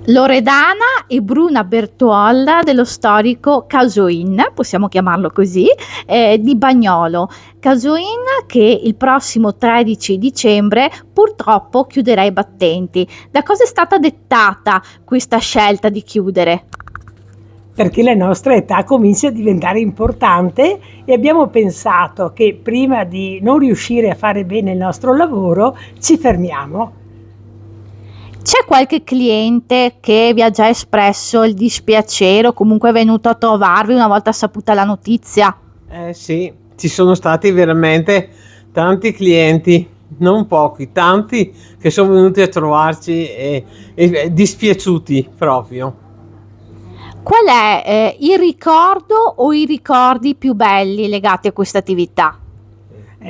Loredana e Bruna Bertuolla dello storico Casoin, possiamo chiamarlo così, di Bagnolo. Casoin che il prossimo 13 dicembre purtroppo chiuderà i battenti. Da cosa è stata dettata questa scelta di chiudere? Perché la nostra età comincia a diventare importante e abbiamo pensato che prima di non riuscire a fare bene il nostro lavoro ci fermiamo. C'è qualche cliente che vi ha già espresso il dispiacere o comunque è venuto a trovarvi una volta saputa la notizia? Eh sì, ci sono stati veramente tanti clienti, non pochi, tanti che sono venuti a trovarci e dispiaciuti proprio. Qual è il ricordo o i ricordi più belli legati a questa attività?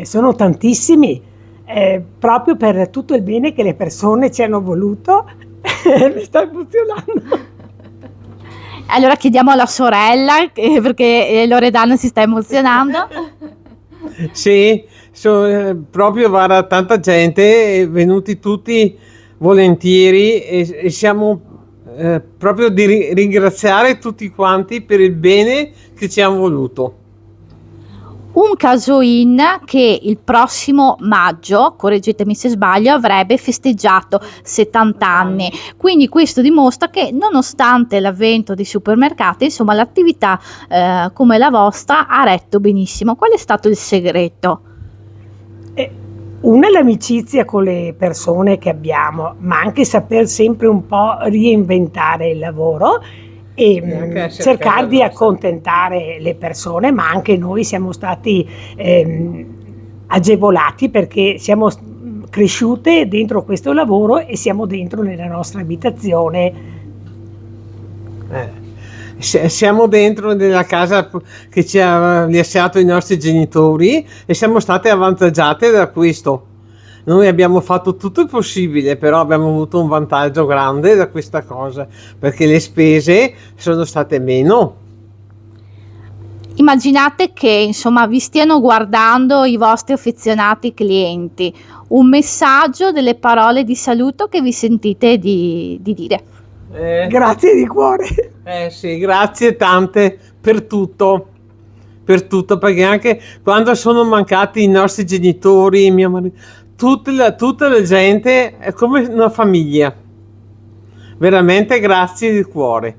Sono tantissimi, proprio per tutto il bene che le persone ci hanno voluto. Mi sto emozionando. Allora chiediamo alla sorella, perché Loredana si sta emozionando. Sì, proprio guarda, tanta gente, venuti tutti volentieri e siamo proprio di ringraziare tutti quanti per il bene che ci hanno voluto. Un Casoin che il prossimo maggio, correggetemi se sbaglio, avrebbe festeggiato 70 anni. Quindi questo dimostra che nonostante l'avvento dei supermercati, insomma, l'attività come la vostra ha retto benissimo. Qual è stato il segreto? Una è l'amicizia con le persone che abbiamo, ma anche saper sempre un po' reinventare il lavoro e anche cercare di la nostra. accontentare le persone, ma anche noi siamo stati agevolati perché siamo cresciute dentro questo lavoro e siamo dentro nella nostra abitazione. Siamo dentro nella casa che ci ha lasciato i nostri genitori e siamo state avvantaggiate da questo. Noi abbiamo fatto tutto il possibile, però abbiamo avuto un vantaggio grande da questa cosa, perché le spese sono state meno. Immaginate che insomma vi stiano guardando i vostri affezionati clienti. Un messaggio, delle parole di saluto che vi sentite di dire. Grazie di cuore. Sì, grazie tante per tutto, perché anche quando sono mancati i nostri genitori, mio marito, tutta la gente è come una famiglia. Veramente grazie di cuore.